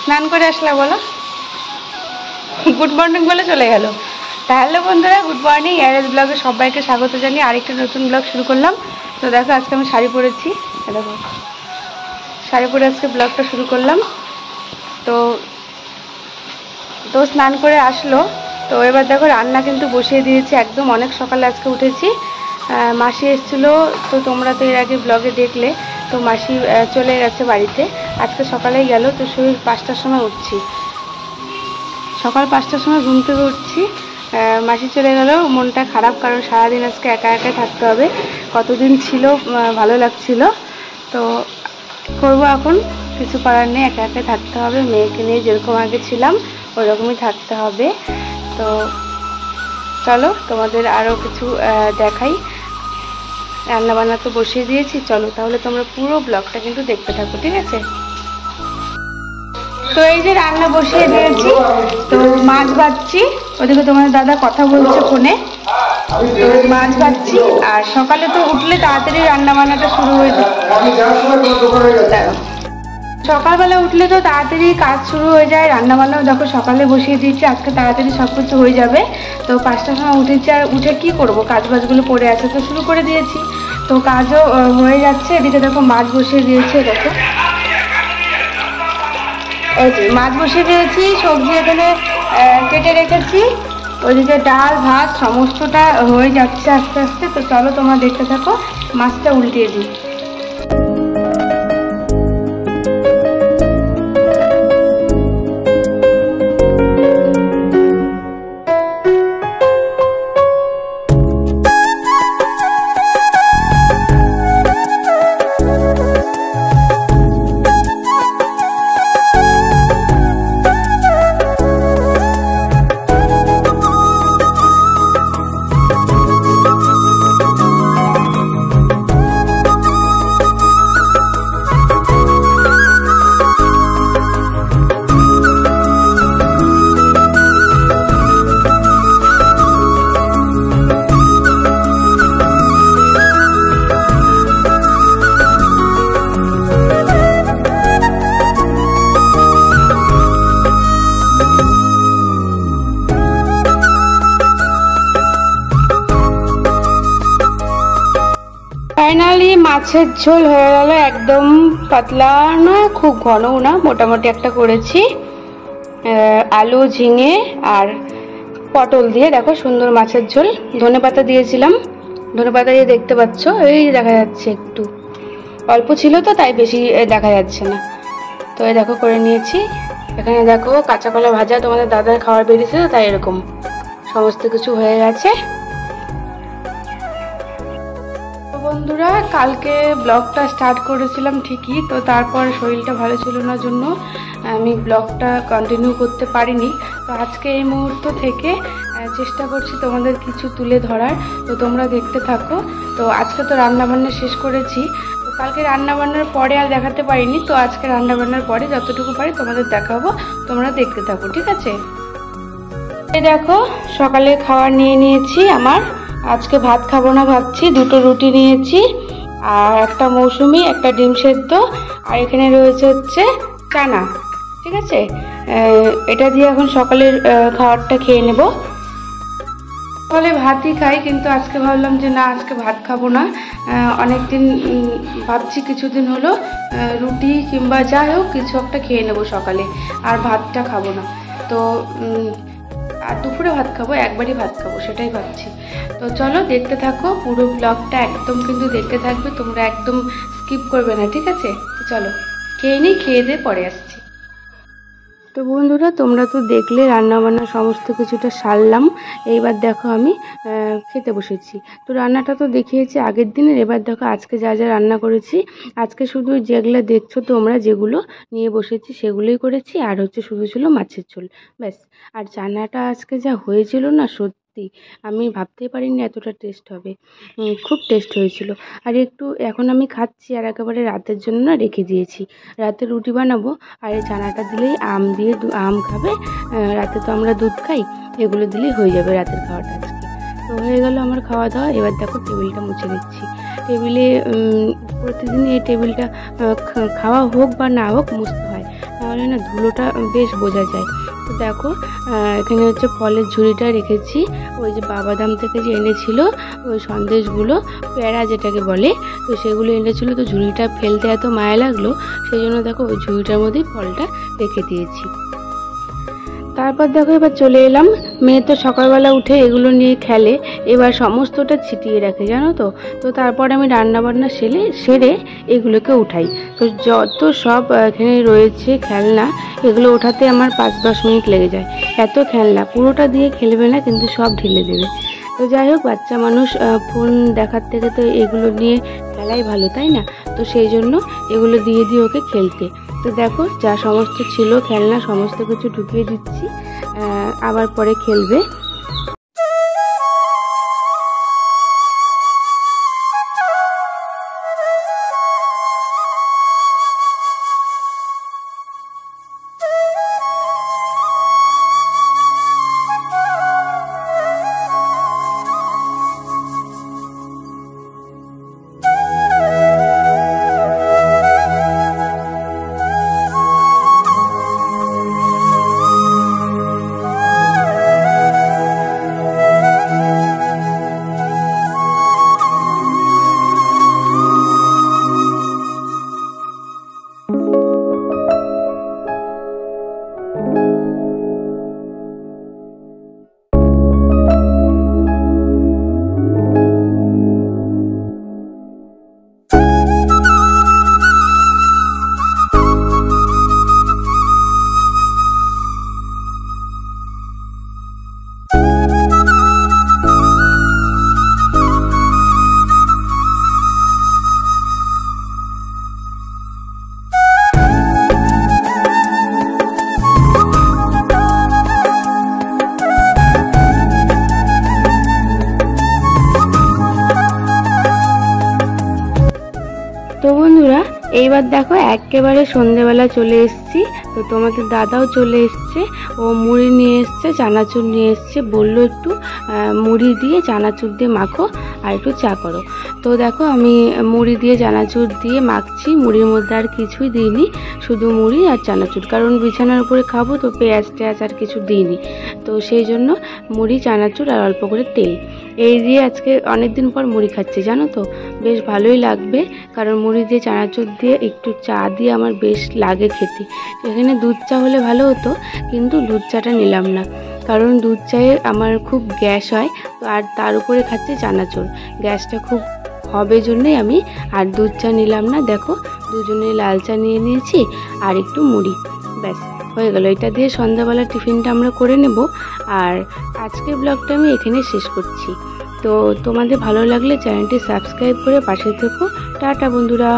স্নান করে আসলা বলো, গুড মর্নিং বলে চলে গেল। তাহলে বন্ধুরা গুড মর্নিং, এআরএস ব্লগে সবাইকে স্বাগত জানিয়ে আরেকটা নতুন ব্লগ শুরু করলাম। তো দেখো আজকে আমি শাড়ি পরেছি, দেখো শাড়ি পরে আজকে ব্লগটা শুরু করলাম। তো তো স্নান করে আসলো, তো এবার দেখো রান্না কিন্তু বসিয়ে দিয়েছি, একদম অনেক সকালে আজকে উঠেছি। মাসি এসেছিলো, তো তোমরা তো এর আগে ব্লগে দেখলে। তো মাসি চলে গেছে বাড়িতে, আজকে সকালেই গেল। তো সেই 5টার সময় উঠছি, সকাল 5টার সময় ঘুম থেকে উঠছি। মাসি চলে গেল, মনটা খারাপ, কারণ সারাদিন আজকে একা একাই থাকতে হবে। কতদিন ছিল ভালো লাগছিল, তো করবো এখন, কিছু করার নেই, একা একাই থাকতে হবে। মেয়েকে নিয়ে যেরকম আগে ছিলাম ওরকমই থাকতে হবে। তো চলো তোমাদের আরও কিছু দেখাই। রান্নাবান্না তো বসিয়ে দিয়েছি, চলো তাহলে তোমরা পুরো ব্লগটা কিন্তু দেখতে থাকো, ঠিক আছে? তো এই যে রান্না বসিয়ে দিয়েছি, তো মাছ ভাজছি, ওদিকে তোমার দাদা কথা বলছে ফোনে। তো মাছ ভাজছি, আর সকালে তো উঠলে তাড়াতাড়ি রান্না বান্নাটা শুরু হয়ে যায়। সকালবেলা উঠলে তো তাড়াতাড়ি কাজ শুরু হয়ে যায়, রান্নাবান্নাও দেখো সকালে বসিয়ে দিয়েছি, আজকে তাড়াতাড়ি সব কিছু হয়ে যাবে। তো 5টার সময় উঠেছি, আর উঠে কি করব, কাজ বাজগুলো পড়ে আছে, তো শুরু করে দিয়েছি। তো কাজও হয়ে যাচ্ছে। এদিকে দেখো মাছ বসিয়ে দিয়েছে, দেখো এই যে মাছ বসিয়ে দিয়েছি, সবজি এখানে কেটে রেখেছি, ওইদিকে ডাল ভাত সমস্তটা হয়ে যাচ্ছে আস্তে আস্তে। তো চলো তোমরা দেখতে থাকো, মাছটা উল্টিয়ে দিই। ফাইনালি মাছের ঝোল হয়ে গেল, একদম পাতলা না খুব ঘনও না, মোটামুটি একটা করেছি। আলু ঝিঙে আর পটল দিয়ে দেখো সুন্দর মাছের ঝোল। ধনেপাতা দিয়েছিলাম, ধনেপাতা দিয়ে দেখতে পাচ্ছ, এই দেখা যাচ্ছে একটু অল্প ছিল তো তাই বেশি দেখা যাচ্ছে না। তো এই দেখো করে নিয়েছি। এখানে দেখো কাঁচা কলা ভাজা, তোমাদের দাদার খাবার বেরিয়েছে তো তাই এরকম সমস্ত কিছু হয়ে গেছে। বন্ধুরা কালকে ব্লগটা স্টার্ট করেছিলাম ঠিকই, তো তারপর শরীরটা ভালো ছিল না জন্য আমি ব্লগটা কন্টিনিউ করতে পারিনি। তো আজকে এই মুহূর্ত থেকে চেষ্টা করছি তোমাদের কিছু তুলে ধরার, তো তোমরা দেখতে থাকো। তো আজকে তো রান্নাবান্না শেষ করেছি, তো কালকে রান্নাবান্নার পরে আর দেখাতে পারিনি, তো আজকে রান্নাবান্নার পরে যতটুকু পারি তোমাদের দেখাবো, তোমরা দেখতে থাকো, ঠিক আছে? এই দেখো সকালে খাবার নিয়ে নিয়েছি। আমার আজকে ভাত খাবো না ভাবছি, 2টো রুটি নিয়েছি, আর একটা মৌসুমি, একটা ডিম সেদ্ধ, আর এখানে রয়েছে হচ্ছে চানা, ঠিক আছে? এটা দিয়ে এখন সকালের খাবারটা খেয়ে নেব। সকালে ভাতই খাই, কিন্তু আজকে ভাবলাম যে না, আজকে ভাত খাবো না। অনেকদিন ভাবছি, কিছুদিন হলো রুটি কিংবা যাই হোক কিছু একটা খেয়ে নেবো সকালে, আর ভাতটা খাবো না। তো আর দুপুরে ভাত খাবো, একবারই ভাত খাবো, সেটাই ভাবছি। তো চলো দেখতে থাকো পুরো ব্লগটা, একদম কিন্তু দেখতে থাকবে, তোমরা একদম স্কিপ করবে না, ঠিক আছে? তো চলো খেয়ে নিই, খেয়ে দিয়ে পরে আসছি। তো বন্ধুরা তোমরা তো দেখলে রান্নাবান্না সমস্ত কিছুটা সারলাম, এইবার দেখো আমি খেতে বসেছি। তো রান্নাটা তো দেখিয়েছি আগের দিনের, এবার দেখো আজকে যা যা রান্না করেছি। আজকে শুধু যেগুলো দেখছো তোমরা, যেগুলো নিয়ে বসেছি সেগুলোই করেছি, আর হচ্ছে শুধু ছিল মাছের ঝোল, ব্যাস। আর চানাটা আজকে যা হয়েছিল না, সত্যি আমি ভাবতেই পারিনি এতটা টেস্ট হবে, খুব টেস্ট হয়েছিল। আর একটু এখন আমি খাচ্ছি, আর একেবারে রাতের জন্য না রেখে দিয়েছি, রাতে রুটি বানাবো, আর এই চানাটা দিলেই আম দিয়ে আম খাবে, রাতে তো আমরা দুধ খাই, এগুলো দিলেই হয়ে যাবে রাতের খাওয়াটা আজকে। তো হয়ে গেল আমার খাওয়া দাওয়া। এবার দেখো টেবিলটা মুছে দিচ্ছি। টেবিলে প্রতিদিন এই টেবিলটা খাওয়া হোক বা না হোক মুছতে হয়, তাহলে না ধুলোটা বেশ বোঝা যায়। তো দেখো এখানে হচ্ছে ফলের ঝুড়িটা রেখেছি, ওই যে বাবাধাম থেকে যে এনেছিল ওই সন্দেশগুলো, প্যারা যেটাকে বলে, তো সেগুলো এনেছিল। তো ঝুড়িটা ফেলতে এত মায়া লাগলো, সেই জন্য দেখো ওই ঝুড়িটার মধ্যেই ফলটা রেখে দিয়েছি। তারপর দেখো এবার চলে এলাম, মেয়ে তো সকালবেলা উঠে এগুলো নিয়ে খেলে, এবার সমস্তটা ছিটিয়ে রাখে জানো তো। তো তারপর আমি রান্নাবান্না সেরে এগুলোকে উঠাই। তো যত সব এখানে রয়েছে খেলনা, এগুলো ওঠাতে আমার 5-10 মিনিট লেগে যায়। এত খেলনা, পুরোটা দিয়ে খেলবে না, কিন্তু সব ঢেলে দেবে। তো যাই হোক, বাচ্চা মানুষ ফোন দেখার থেকে তো এগুলো নিয়ে খেলাই ভালো, তাই না? তো সেই জন্য এগুলো দিয়ে ওকে খেলতে। তো দেখো যা সমস্ত ছিল খেলনা সমস্ত কিছু ঢুকিয়ে দিচ্ছি, আবার পরে খেলবে। তো বন্ধুরা এইবার দেখো একেবারে সন্ধেবেলা চলে এসেছি। তো তোমাদের দাদাও চলে এসছে, ও মুড়ি নিয়ে এসছে, চানাচুর নিয়ে এসছে, বললো একটু মুড়ি দিয়ে চানাচুর দিয়ে মাখো আর একটু চা করো। তো দেখো আমি মুড়ি দিয়ে চানাচুর দিয়ে মাখছি, মুড়ির মধ্যে আর কিছুই দিইনি, শুধু মুড়ি আর চানাচুর, কারণ বিছানার উপরে খাবো তো পেঁয়াজ টেয়াজ আর কিছু দিইনি। তো সেই জন্য মুড়ি চানাচুর আর অল্প করে তেল, এই দিয়ে আজকে অনেকদিন পর মুড়ি খাচ্ছি জানো তো, বেশ ভালোই লাগবে। কারণ মুড়ি দিয়ে চানাচুর দিয়ে একটু চা দিয়ে আমার বেশ লাগে খেতে। এখানে দুধ চা হলে ভালো হতো, কিন্তু দুধ চাটা নিলাম না, কারণ দুধ চায়ে আমার খুব গ্যাস হয়। তো আর তার উপরে খাচ্ছি চানাচুর, গ্যাসটা খুব হবে জন্যই আমি আর দুধ চা নিলাম না। দেখো দুজনে লাল চা নিয়ে নিয়েছি আর একটু মুড়ি, ব্যাস হয়ে গেল। এটা দিয়ে সন্ধ্যাবেলা টিফিনটা আমরা করে নেব। আর আজকের ব্লগটা আমি এখানে শেষ করছি। তো তোমাদের ভালো লাগলে চ্যানেলটি সাবস্ক্রাইব করে পাশে থেকো। টাটা বন্ধুরা।